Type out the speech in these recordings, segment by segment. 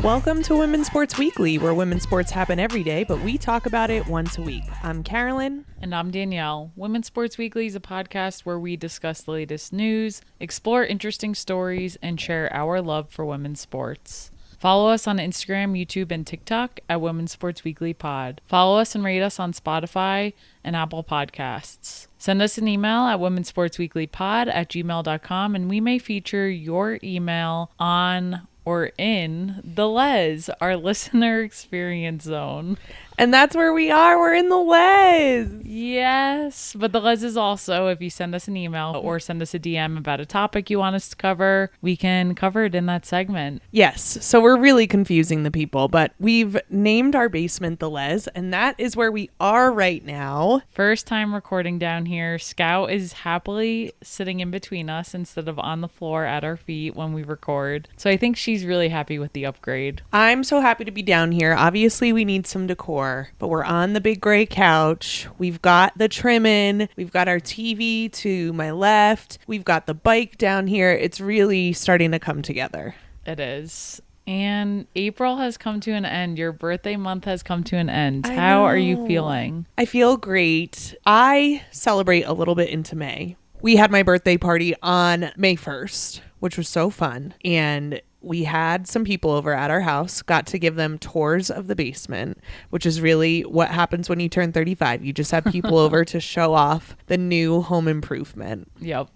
Welcome to Women's Sports Weekly, where women's sports happen every day, but we talk about it once a week. I'm Carolyn. And I'm Danielle. Women's Sports Weekly is a podcast where we discuss the latest news, explore interesting stories, and share our love for women's sports. Follow us on Instagram, YouTube, and TikTok at Women's Sports Weekly Pod. Follow us and rate us on Spotify and Apple Podcasts. Send us an email at womensportsweeklypod@gmail.com, and we may feature your email on or in the Les, our listener experience zone. And that's where we are. We're in the Les. Yes, but the Les is also, if you send us an email or send us a DM about a topic you want us to cover, we can cover it in that segment. Yes, so we're really confusing the people, but we've named our basement the Les, and that is where we are right now. First time recording down here. Scout is happily sitting in between us instead of on the floor at our feet when we record. So I think she's really happy with the upgrade. I'm so happy to be down here. Obviously, we need some decor, but we're on the big gray couch. We've got the trim in. We've got our TV to my left. We've got the bike down here. It's really starting to come together. It is. And April has come to an end. Your birthday month has come to an end. How are you feeling? I feel great. I celebrate a little bit into May. We had my birthday party on May 1st, which was so fun. And we had some people over at our house, got to give them tours of the basement, which is really what happens when you turn 35. You just have people over to show off the new home improvement. Yep,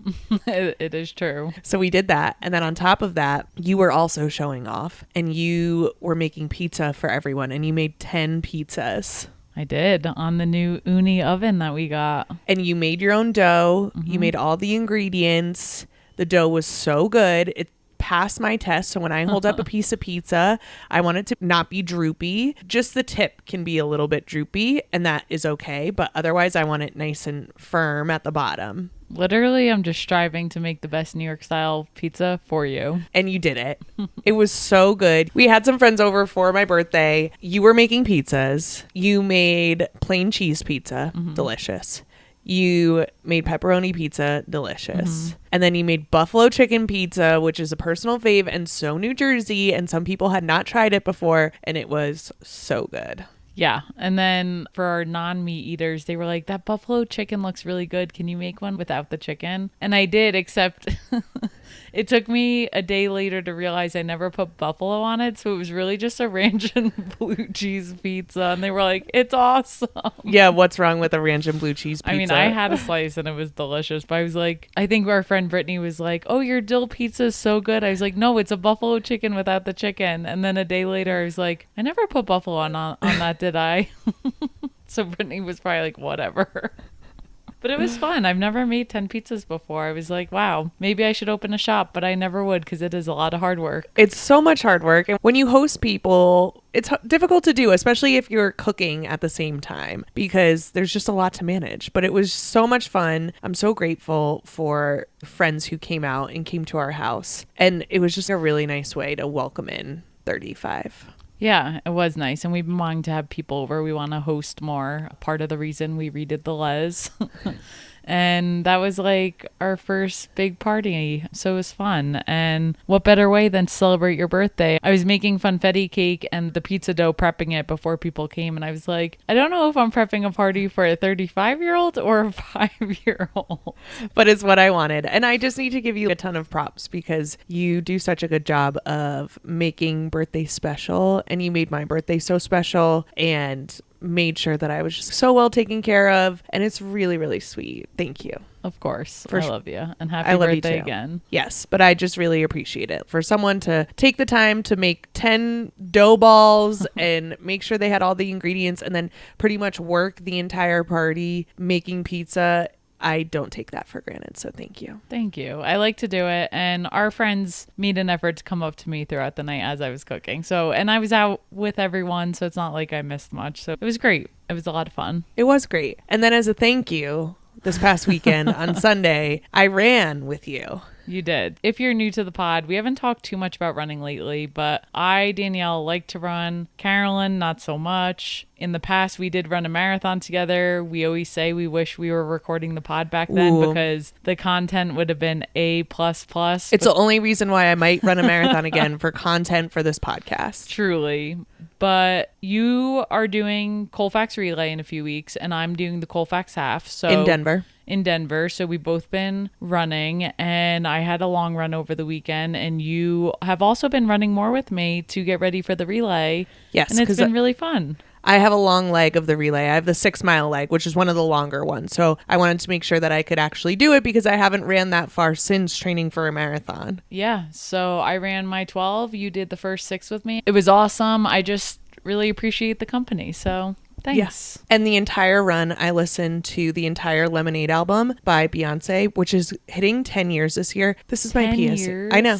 it is true. So we did that. And then on top of that, you were also showing off and you were making pizza for everyone, and you made 10 pizzas. I did, on the new uni oven that we got. And you made your own dough. You made all the ingredients. The dough was so good. It passed my test. So when I hold up a piece of pizza, I want it to not be droopy. Just the tip can be a little bit droopy, and that is okay. But otherwise, I want it nice and firm at the bottom. Literally, I'm just striving to make the best New York style pizza for you. And you did it. It was so good. We had some friends over for my birthday. You were making pizzas. You made plain cheese pizza. Delicious. You made pepperoni pizza, delicious. And then you made buffalo chicken pizza, which is a personal fave and so New Jersey, and some people had not tried it before, and it was so good. Yeah. And then for our non-meat eaters, they were like, that buffalo chicken looks really good. Can you make one without the chicken? And I did, except it took me a day later to realize I never put buffalo on it. So it was really just a ranch and blue cheese pizza. And they were like, it's awesome. Yeah, what's wrong with a ranch and blue cheese pizza? I mean, I had a slice and it was delicious. But I was like, I think our friend Brittany was like, oh, your dill pizza is so good. I was like, no, it's a buffalo chicken without the chicken. And then a day later, I was like, I never put buffalo on that, did I? So Brittany was probably like, whatever. But it was fun. I've never made 10 pizzas before. I was like, wow, maybe I should open a shop, but I never would because it is a lot of hard work. It's so much hard work. And when you host people, it's difficult to do, especially if you're cooking at the same time, because there's just a lot to manage. But it was so much fun. I'm so grateful for friends who came out and came to our house. And it was just a really nice way to welcome in 35. Yeah, it was nice. And we've been wanting to have people over. We want to host more. Part of the reason we redid the Les. And that was like our first big party. So it was fun. And what better way than to celebrate your birthday? I was making funfetti cake and the pizza dough, prepping it before people came. And I was like, I don't know if I'm prepping a party for a 35-year-old or a 5-year-old. But it's what I wanted. And I just need to give you a ton of props because you do such a good job of making birthdays special. And you made my birthday so special. And made sure that I was just so well taken care of, and it's really, really sweet. Thank you. Of course. I love you, and happy I love birthday you too. again. Yes, but I just really appreciate it for someone to take the time to make 10 dough balls and make sure they had all the ingredients and then pretty much work the entire party making pizza. I don't take that for granted, so thank you. Thank you. I like to do it, and our friends made an effort to come up to me throughout the night as I was cooking. So, and I was out with everyone, so it's not like I missed much. So it was great. It was a lot of fun. It was great. And then as a thank you, this past weekend on Sunday, I ran with you. You did. If you're new to the pod, we haven't talked too much about running lately, but I, Danielle, like to run. Carolyn, not so much. In the past, we did run a marathon together. We always say we wish we were recording the pod back then because the content would have been A++. It's the only reason why I might run a marathon again, for content for this podcast. Truly. But you are doing Colfax Relay in a few weeks, and I'm doing the Colfax Half. So in Denver. So we've both been running, and I had a long run over the weekend, and you have also been running more with me to get ready for the relay. Yes. And it's been really fun. I have a long leg of the relay. I have the 6 mile leg, which is one of the longer ones. So I wanted to make sure that I could actually do it because I haven't ran that far since training for a marathon. Yeah. So I ran my 12. You did the first 6 with me. It was awesome. I just really appreciate the company. So thanks. Yes. And the entire run, I listened to the entire Lemonade album by Beyonce, which is hitting 10 years this year. This is my 10 PS. years? I know.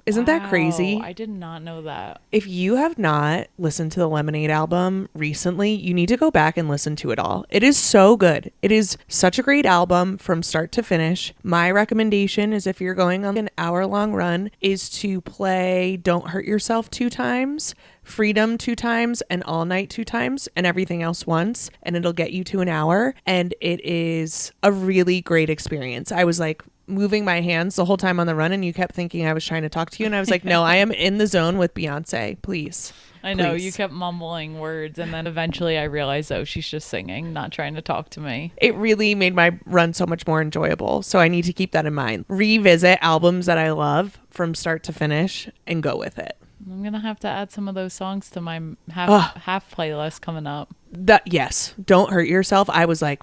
Isn't that crazy? I did not know that. If you have not listened to the Lemonade album recently, you need to go back and listen to it all. It is so good. It is such a great album from start to finish. My recommendation is, if you're going on an hour-long run, is to play Don't Hurt Yourself 2 times, Freedom 2 times, and All Night 2 times, and everything else once, and it'll get you to an hour. And it is a really great experience. I was like moving my hands the whole time on the run, and you kept thinking I was trying to talk to you, and I was like, no, I am in the zone with Beyonce. Please. I know. You kept mumbling words, and then eventually I realized, oh, she's just singing, not trying to talk to me. It really made my run so much more enjoyable. So I need to keep that in mind. Revisit albums that I love from start to finish and go with it. I'm going to have to add some of those songs to my half playlist coming up. Yes. Don't Hurt Yourself. I was like,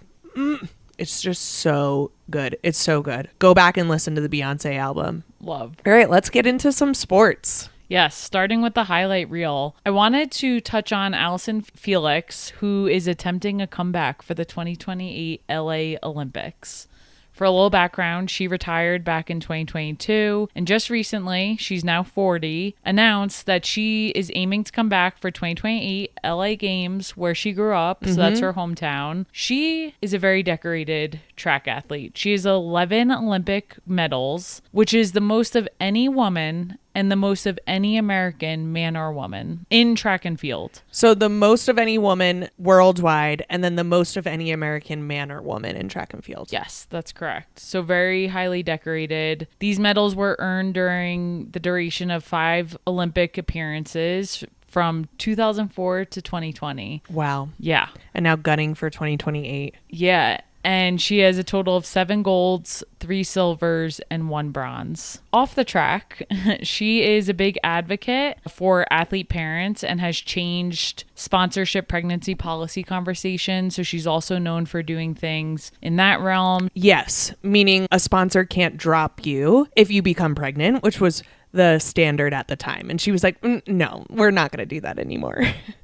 it's just so good. It's so good. Go back and listen to the Beyonce album. Love. All right, let's get into some sports. Yes, starting with the highlight reel. I wanted to touch on Allyson Felix, who is attempting a comeback for the 2028 LA Olympics. For a little background, she retired back in 2022, and just recently, she's now 40, announced that she is aiming to come back for 2028 LA Games, where she grew up, so that's her hometown. She is a very decorated track athlete. She has 11 Olympic medals, which is the most of any woman and the most of any American man or woman in track and field. So the most of any woman worldwide, and then the most of any American man or woman in track and field. Yes, that's correct. So very highly decorated. These medals were earned during the duration of 5 Olympic appearances from 2004 to 2020. Wow. Yeah. And now gunning for 2028. Yeah. And she has a total of 7 golds, 3 silvers, and 1 bronze. Off the track, she is a big advocate for athlete parents and has changed sponsorship pregnancy policy conversations. So she's also known for doing things in that realm. Yes, meaning a sponsor can't drop you if you become pregnant, which was the standard at the time. And she was like, no, we're not going to do that anymore.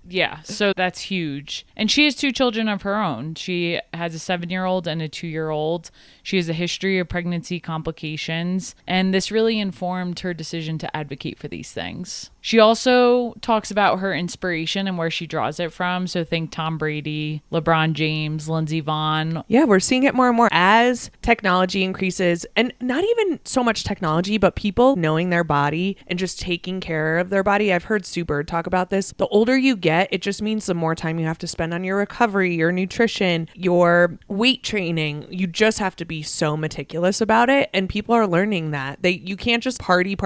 Yeah, so that's huge. And she has 2 children of her own. She has a 7-year-old and a 2-year-old. She has a history of pregnancy complications, and this really informed her decision to advocate for these things. She also talks about her inspiration and where she draws it from. So think Tom Brady, LeBron James, Lindsey Vonn. Yeah, we're seeing it more and more as technology increases, and not even so much technology, but people knowing their body and just taking care of their body. I've heard Sue Bird talk about this. The older you get, it just means the more time you have to spend on your recovery, your nutrition, your weight training. You just have to be so meticulous about it. And people are learning that you can't just party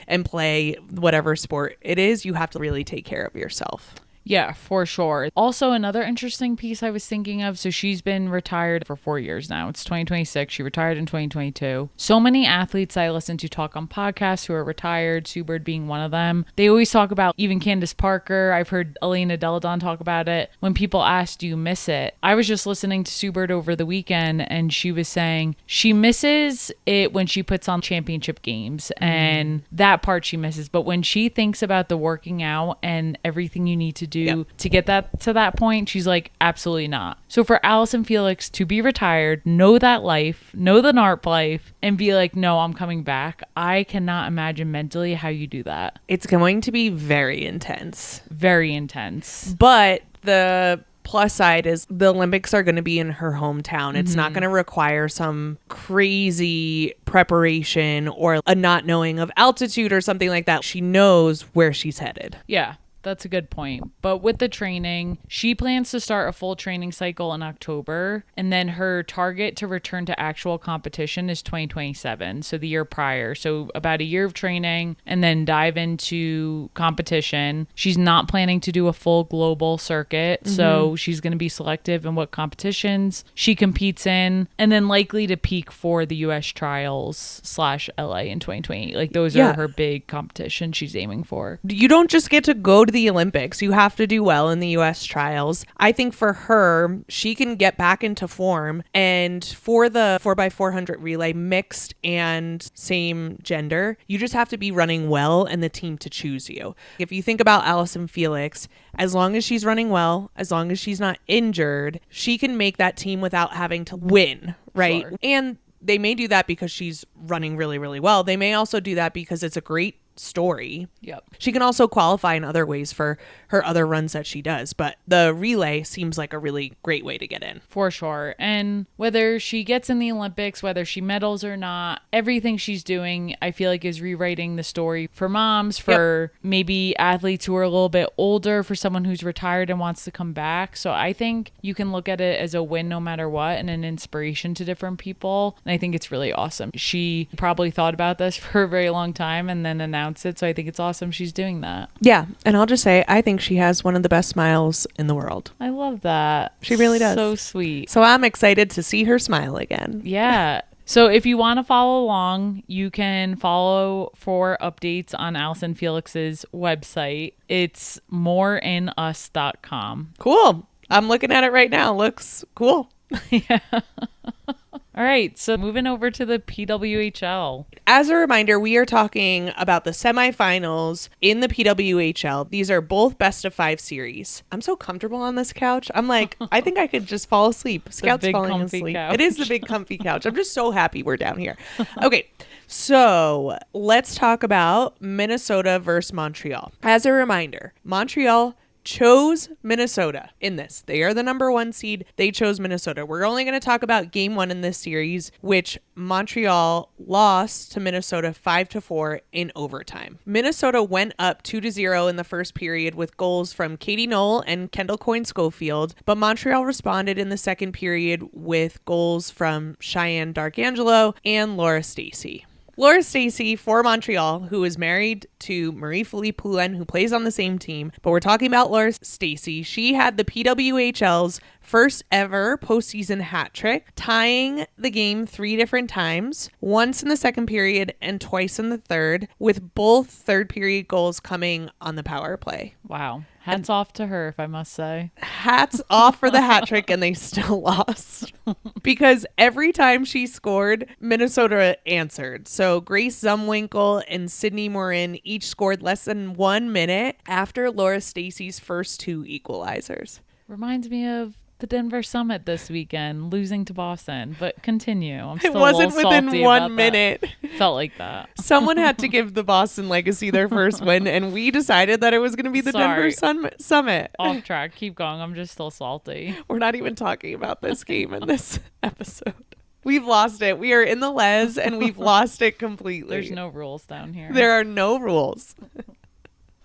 and play whatever sport it is. You have to really take care of yourself. Yeah, for sure. Also, another interesting piece I was thinking of. So she's been retired for 4 years now. It's 2026. She retired in 2022. So many athletes I listen to talk on podcasts who are retired, Sue Bird being one of them. They always talk about even Candace Parker. I've heard Elena Deladon talk about it. When people ask, do you miss it? I was just listening to Sue Bird over the weekend, and she was saying she misses it when she puts on championship games, and that part she misses. But when she thinks about the working out and everything you need to do to get that to that point, she's like, absolutely not. So for Allyson Felix to be retired, know that life, know the NARP life, and be like, no, I'm coming back, I cannot imagine mentally how you do that. It's going to be very intense. Very intense. But the plus side is the Olympics are going to be in her hometown. It's not going to require some crazy preparation or a not knowing of altitude or something like that. She knows where she's headed. Yeah. That's a good point. But with the training, she plans to start a full training cycle in October. And then her target to return to actual competition is 2027. So the year prior. So about a year of training and then dive into competition. She's not planning to do a full global circuit. So she's going to be selective in what competitions she competes in. And then likely to peak for the US trials / LA in 2028. Like those are her big competitions she's aiming for. You don't just get to go to the Olympics. You have to do well in the US trials. I think for her, she can get back into form. And for the 4x400 relay, mixed and same gender, you just have to be running well and the team to choose you. If you think about Allyson Felix, as long as she's running well, as long as she's not injured, she can make that team without having to win, right? Sure. And they may do that because she's running really, really well. They may also do that because it's a great story. Yep. She can also qualify in other ways for her other runs that she does, but the relay seems like a really great way to get in. For sure. And whether she gets in the Olympics, whether she medals or not, everything she's doing, I feel like is rewriting the story for moms, for maybe athletes who are a little bit older, for someone who's retired and wants to come back. So I think you can look at it as a win no matter what and an inspiration to different people. And I think it's really awesome. She probably thought about this for a very long time and then announced it. So I think it's awesome she's doing that. Yeah. And I'll just say, I think she has one of the best smiles in the world. I love that. She really does. So sweet. So I'm excited to see her smile again. Yeah. So if you want to follow along, you can follow for updates on Allyson Felix's website. It's moreinus.com. Cool. I'm looking at it right now. Looks cool. Yeah. All right, so moving over to the PWHL. As a reminder, we are talking about the semifinals in the PWHL. These are both best of 5 series. I'm so comfortable on this couch. I'm like, I think I could just fall asleep. Scout's big, falling comfy asleep. couch. It is the big comfy couch. I'm just so happy we're down here. Okay, so let's talk about Minnesota versus Montreal. As a reminder, Montreal chose Minnesota in this. They are the number 1 seed. They chose Minnesota. We're only going to talk about game 1 in this series, which Montreal lost to Minnesota 5-4 in overtime. Minnesota went up 2-0 in the first period with goals from Katie Knoll and Kendall Coyne-Schofield, but Montreal responded in the second period with goals from Cheyenne Darkangelo and Laura Stacey. Laura Stacey for Montreal, who is married to Marie-Philippe Poulin, who plays on the same team. But we're talking about Laura Stacey. She had the PWHL's first ever postseason hat trick, tying the game 3 different times, once in the second period and twice in the third, with both third period goals coming on the power play. Wow. Hats off to her, if I must say. Hats off for the hat trick, and they still lost. Because every time she scored, Minnesota answered. So Grace Zumwinkle and Sydney Morin each scored less than 1 minute after Laura Stacey's first 2 equalizers. Reminds me of the Denver Summit this weekend, losing to Boston. But continue. I'm still It wasn't a little within salty 1 about minute. That. Felt like that. Someone had to give the Boston Legacy their first win, and we decided that it was going to be the Sorry. Denver Summit. Off track. Keep going. I'm just still salty. We're not even talking about this game in this episode. We've lost it. We are in the les, and we've lost it completely. There's no rules down here. There are no rules.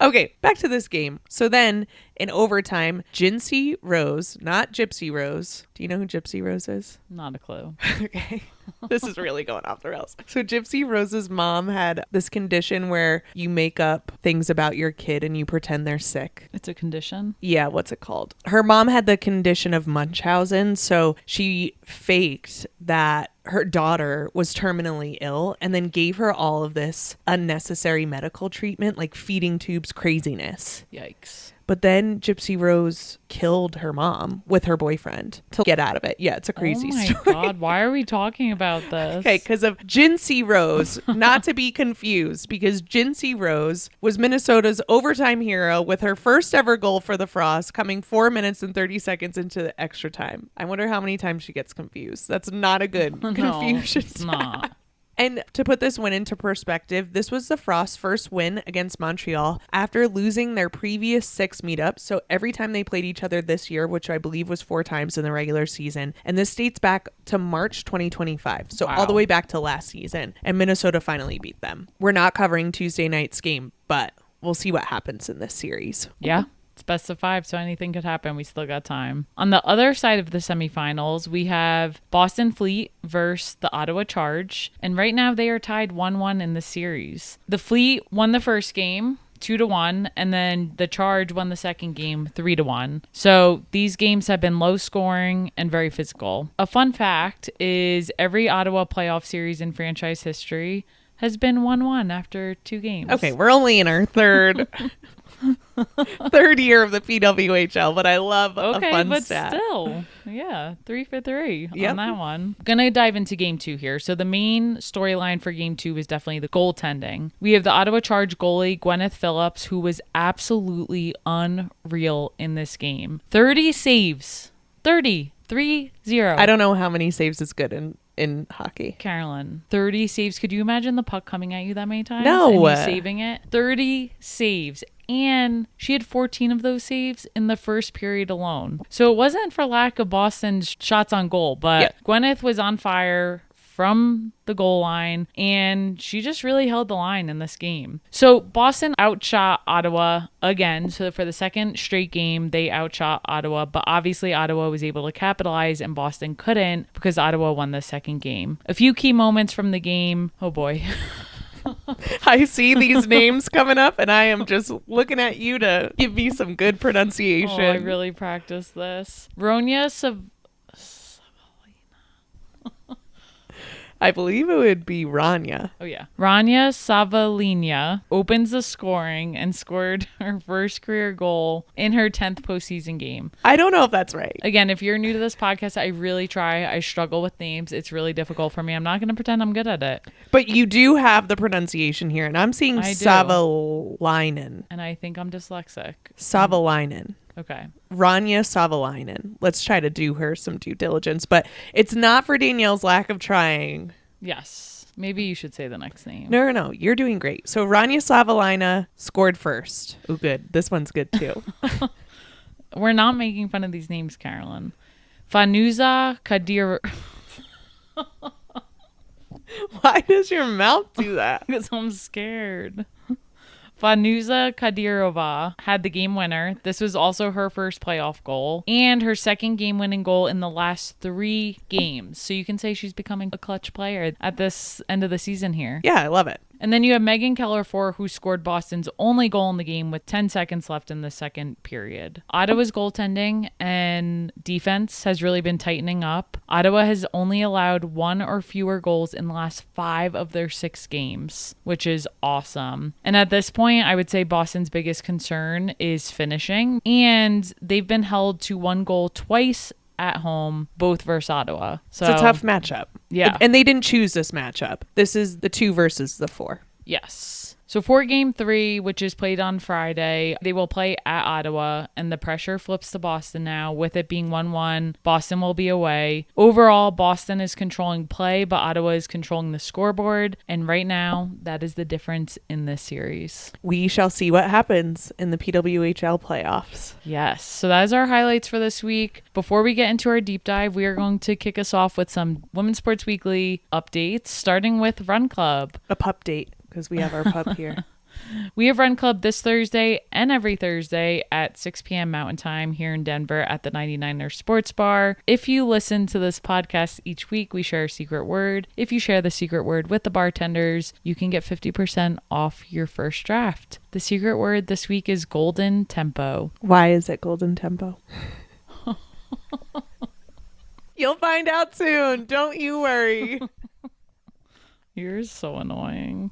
Okay, back to this game. So then, in overtime, Jinsey Rose, not Gypsy Rose. Do you know who Gypsy Rose is? Not a clue. Okay. This is really going off the rails. So Gypsy Rose's mom had this condition where you make up things about your kid and you pretend they're sick. It's a condition? Yeah, what's it called? Her mom had the condition of Munchausen, so she faked that her daughter was terminally ill and then gave her all of this unnecessary medical treatment, like feeding tubes craziness. Yikes. But then Gypsy Rose killed her mom with her boyfriend to get out of it. Yeah, it's a crazy story. Oh my God, why are we talking about this? Okay, because of Jinsey Rose, not to be confused, because Jinsey Rose was Minnesota's overtime hero with her first ever goal for the Frost, coming 4 minutes and 30 seconds into the extra time. I wonder how many times she gets confused. That's not a good confusion. It's not. And to put this win into perspective, this was the Frost's first win against Montreal after losing their previous 6 meetups. So every time they played each other this year, which I believe was 4 times in the regular season. And this dates back to March 2025. So all the way back to last season. And Minnesota finally beat them. We're not covering Tuesday night's game, but we'll see what happens in this series. Yeah. It's best of 5, so anything could happen. We still got time. On the other side of the semifinals, we have Boston Fleet versus the Ottawa Charge. And right now they are tied 1-1 in the series. The Fleet won the first game 2-1, and then the Charge won the second game 3-1. So these games have been low scoring and very physical. A fun fact is every Ottawa playoff series in franchise history has been 1-1 after 2 games. Okay, we're only in our third year of the PWHL, but I love a fun stat. Still, yeah, 3 for 3 on that one. Gonna dive into game 2 here. So the main storyline for game 2 is definitely the goaltending. We have the Ottawa Charge goalie Gwyneth Phillips, who was absolutely unreal in this game. 30 saves. 30-3-0. I don't know how many saves is good in hockey. Carolyn, 30 saves. Could you imagine the puck coming at you that many times? No. And you saving it? 30 saves. And she had 14 of those saves in the first period alone. So it wasn't for lack of Boston's shots on goal, but Gwyneth was on fire from the goal line, and she just really held the line in this game. So Boston outshot Ottawa again. So for the second straight game, they outshot Ottawa, but obviously Ottawa was able to capitalize and Boston couldn't because Ottawa won the second game. A few key moments from the game. Oh boy. I see these names coming up and I am just looking at you to give me some good pronunciation. Oh, I really practiced this. Ronya I believe it would be Rania. Oh, yeah. Rania Savalina opens the scoring and scored her first career goal in her 10th postseason game. I don't know if that's right. Again, if you're new to this podcast, I really try. I struggle with names. It's really difficult for me. I'm not going to pretend I'm good at it. But you do have the pronunciation here, and I'm seeing Savalainen. And I think I'm dyslexic. Savalainen. Okay. Rania Savalainen. Let's try to do her some due diligence, but it's not for Danielle's lack of trying. Yes. Maybe you should say the next name. No. You're doing great. So Rania Savalainen scored first. Oh, good. This one's good too. We're not making fun of these names, Carolyn. Fanuza Kadir. Why does your mouth do that? Because I'm scared. Fanuza Kadirova had the game winner. This was also her first playoff goal and her second game-winning goal in the last 3 games. So you can say she's becoming a clutch player at this end of the season here. Yeah, I love it. And then you have Megan Keller-Ford, who scored Boston's only goal in the game with 10 seconds left in the second period. Ottawa's goaltending and defense has really been tightening up. Ottawa has only allowed 1 or fewer goals in the last 5 of their 6 games, which is awesome. And at this point, I would say Boston's biggest concern is finishing. And they've been held to 1 goal twice at home, both versus Ottawa. So it's a tough matchup. Yeah. And they didn't choose this matchup. This is the 2 versus the 4. Yes. So for game 3, which is played on Friday, they will play at Ottawa, and the pressure flips to Boston now. With it being 1-1, Boston will be away. Overall, Boston is controlling play, but Ottawa is controlling the scoreboard. And right now, that is the difference in this series. We shall see what happens in the PWHL playoffs. Yes. So that is our highlights for this week. Before we get into our deep dive, we are going to kick us off with some Women's Sports Weekly updates, starting with Run Club. A pup date, because we have our pup here. We have Run Club this Thursday and every Thursday at 6 p.m. Mountain Time here in Denver at the 99er Sports Bar. If you listen to this podcast each week, we share a secret word. If you share the secret word with the bartenders, you can get 50% off your first draft. The secret word this week is Golden Tempo. Why is it Golden Tempo? You'll find out soon. Don't you worry. You're so annoying.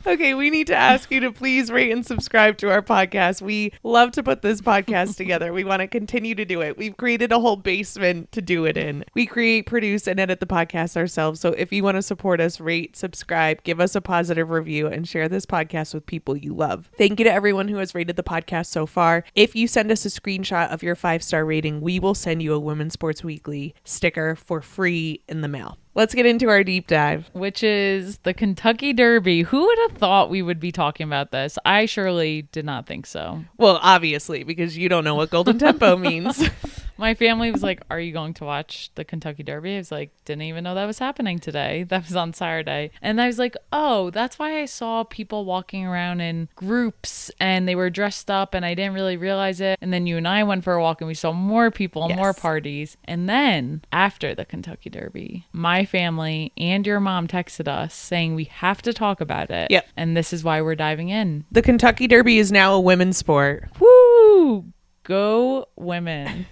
Okay, we need to ask you to please rate and subscribe to our podcast. We love to put this podcast together. We want to continue to do it. We've created a whole basement to do it in. We create, produce, and edit the podcast ourselves. So if you want to support us, rate, subscribe, give us a positive review, and share this podcast with people you love. Thank you to everyone who has rated the podcast so far. If you send us a screenshot of your 5-star rating, we will send you a Women's Sports Weekly sticker for free in the mail. Let's get into our deep dive, which is the Kentucky Derby. Who would have thought we would be talking about this? I surely did not think so. Well, obviously, because you don't know what Golden Tempo means. My family was like, are you going to watch the Kentucky Derby? I was like, didn't even know that was happening today. That was on Saturday. And I was like, oh, that's why I saw people walking around in groups and they were dressed up and I didn't really realize it. And then you and I went for a walk and we saw more people, more parties. And then after the Kentucky Derby, my family and your mom texted us saying we have to talk about it. Yep. And this is why we're diving in. The Kentucky Derby is now a women's sport. Woo! Go women.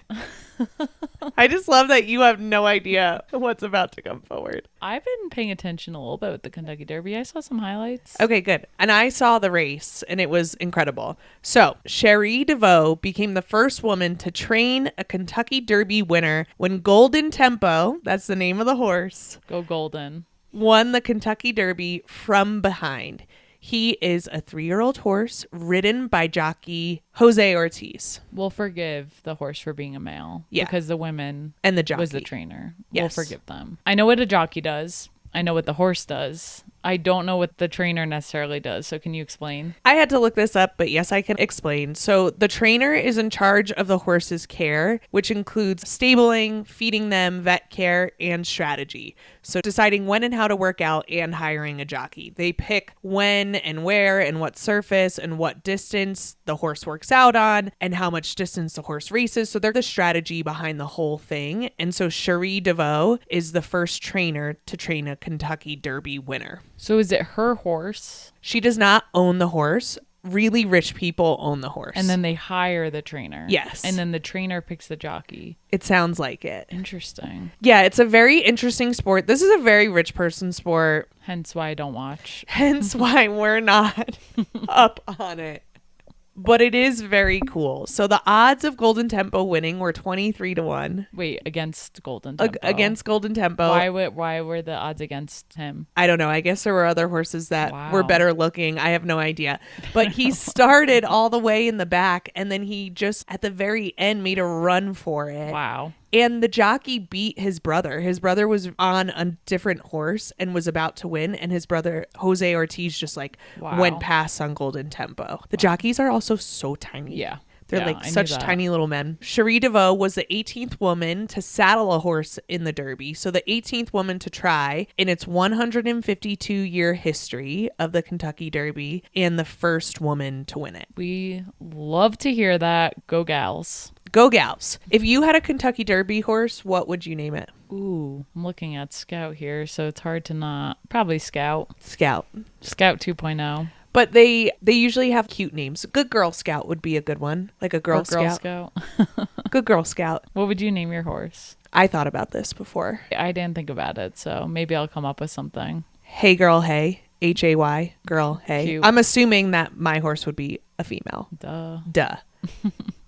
I just love that you have no idea what's about to come forward. I've been paying attention a little bit with the Kentucky Derby. I saw some highlights. Okay, good. And I saw the race and it was incredible. So Cherie DeVaux became the first woman to train a Kentucky Derby winner when Golden Tempo, that's the name of the horse, Go Golden, won the Kentucky Derby from behind. He is a 3-year-old horse ridden by jockey Jose Ortiz. We'll forgive the horse for being a male. Yeah. Because the women and the jockey was the trainer. Yes. We'll forgive them. I know what a jockey does. I know what the horse does. I don't know what the trainer necessarily does. So can you explain? I had to look this up, but yes, I can explain. So the trainer is in charge of the horse's care, which includes stabling, feeding them, vet care, and strategy. So deciding when and how to work out and hiring a jockey. They pick when and where and what surface and what distance the horse works out on and how much distance the horse races. So they're the strategy behind the whole thing. And so Cherie DeVaux is the first trainer to train a Kentucky Derby winner. So is it her horse? She does not own the horse. Really rich people own the horse. And then they hire the trainer. Yes. And then the trainer picks the jockey. It sounds like it. Interesting. Yeah, it's a very interesting sport. This is a very rich person sport. Hence why I don't watch. Hence why we're not up on it. But it is very cool. So the odds of Golden Tempo winning were 23-1. Wait, against Golden Tempo? Against Golden Tempo. Why were the odds against him? I don't know. I guess there were other horses that Wow. were better looking. I have no idea. But he started all the way in the back and then he just at the very end made a run for it. Wow. And the jockey beat his brother. His brother was on a different horse and was about to win. And his brother, Jose Ortiz, just went past on Golden Tempo. The jockeys are also so tiny. Yeah. They're I such knew that. tiny little men. Cherie DeVaux was the 18th woman to saddle a horse in the Derby. So the 18th woman to try in its 152-year history of the Kentucky Derby and the first woman to win it. We love to hear that. Go gals. Go gals. If you had a Kentucky Derby horse, what would you name it? Ooh, I'm looking at Scout here, so it's hard to not. Probably Scout. Scout. Scout 2.0. But they usually have cute names. Good Girl Scout would be a good one. Like a Girl Scout. Good Girl Scout. What would you name your horse? I thought about this before. I didn't think about it, so maybe I'll come up with something. Hey Girl Hey. Hay. Girl Hey. Cute. I'm assuming that my horse would be a female. Duh.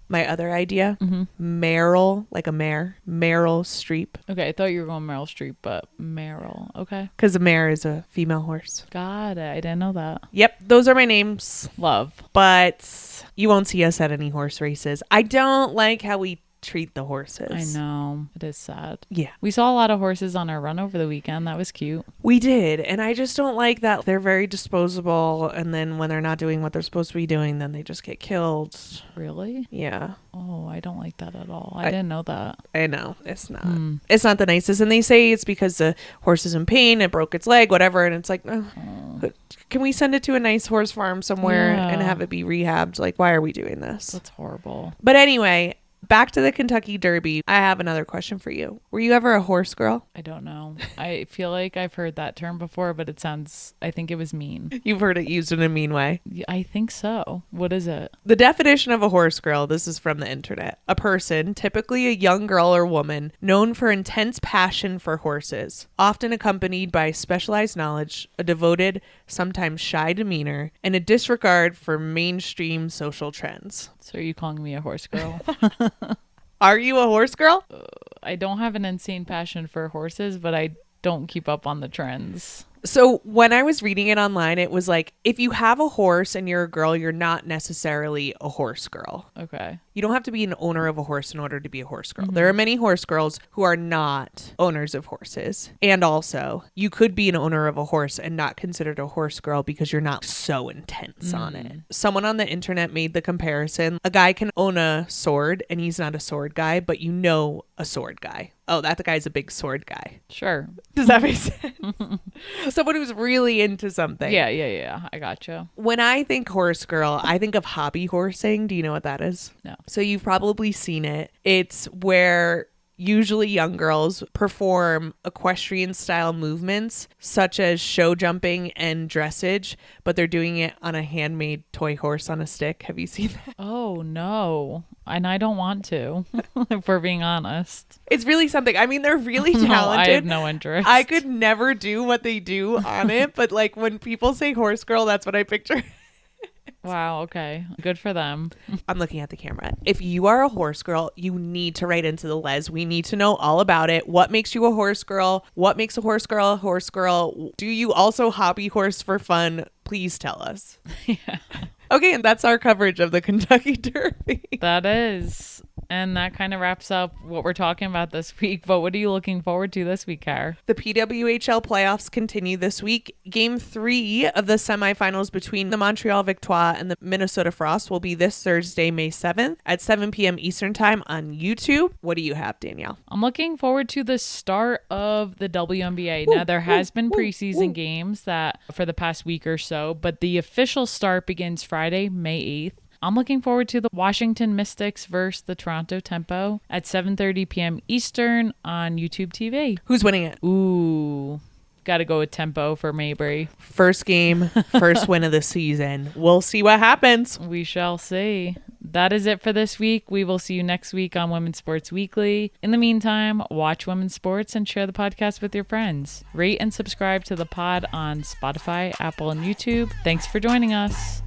My other idea, Meryl, like a mare, Meryl Streep. Okay, I thought you were going Meryl Streep, but Meryl. Okay. Because a mare is a female horse. Got it. I didn't know that. Yep, those are my names. Love. But you won't see us at any horse races. I don't like how we treat the horses. I know. It is sad. Yeah. We saw a lot of horses on our run over the weekend. That was cute. We did. And I just don't like that they're very disposable. And then when they're not doing what they're supposed to be doing, then they just get killed. Really? Yeah. Oh, I don't like that at all. I didn't know that. I know. It's not. It's not the nicest. And they say it's because the horse is in pain. It broke its leg, whatever. And it's like, can we send it to a nice horse farm somewhere and have it be rehabbed? Like, why are we doing this? That's horrible. But anyway, Back to the Kentucky Derby. I have another question for you. Were you ever a horse girl? I don't know. I feel like I've heard that term before, but I think it was mean. You've heard it used in a mean way. I think so. What is it? The definition of a horse girl, this is from the internet. A person, typically a young girl or woman, known for intense passion for horses, often accompanied by specialized knowledge, a devoted, sometimes shy demeanor, and a disregard for mainstream social trends. So are you calling me a horse girl? Are you a horse girl? I don't have an insane passion for horses, but I don't keep up on the trends. So when I was reading it online, it was like, if you have a horse and you're a girl, you're not necessarily a horse girl. Okay. You don't have to be an owner of a horse in order to be a horse girl. There are many horse girls who are not owners of horses. And also, you could be an owner of a horse and not considered a horse girl because you're not so intense on it. Someone on the internet made the comparison. A guy can own a sword and he's not a sword guy, but you know a sword guy. Oh, that guy's a big sword guy. Sure. Does that make sense? Someone who's really into something. Yeah. I gotcha. When I think horse girl, I think of hobby horsing. Do you know what that is? No. So you've probably seen it. It's where usually young girls perform equestrian style movements such as show jumping and dressage, but they're doing it on a handmade toy horse on a stick. Have you seen that? Oh, no. And I don't want to, if we're being honest. It's really something. I mean, they're really talented. No, I have no interest. I could never do what they do on it, but like when people say horse girl, that's what I picture. Wow, okay. Good for them. I'm looking at the camera. If you are a horse girl, you need to write into the Les. We need to know all about it. What makes you a horse girl? What makes a horse girl a horse girl? Do you also hobby horse for fun? Please tell us. Yeah. Okay, and that's our coverage of the Kentucky Derby. That is. And that kind of wraps up what we're talking about this week. But what are you looking forward to this week, Car? The PWHL playoffs continue this week. Game 3 of the semifinals between the Montreal Victoire and the Minnesota Frost will be this Thursday, May 7th at 7 p.m. Eastern Time on YouTube. What do you have, Danielle? I'm looking forward to the start of the WNBA. Now, there has been preseason games that for the past week or so, but the official start begins Friday, May 8th. I'm looking forward to the Washington Mystics versus the Toronto Tempo at 7:30 p.m. Eastern on YouTube TV. Who's winning it? Ooh, got to go with Tempo for Mabry. First game, first win of the season. We'll see what happens. We shall see. That is it for this week. We will see you next week on Women's Sports Weekly. In the meantime, watch women's sports and share the podcast with your friends. Rate and subscribe to the pod on Spotify, Apple, and YouTube. Thanks for joining us.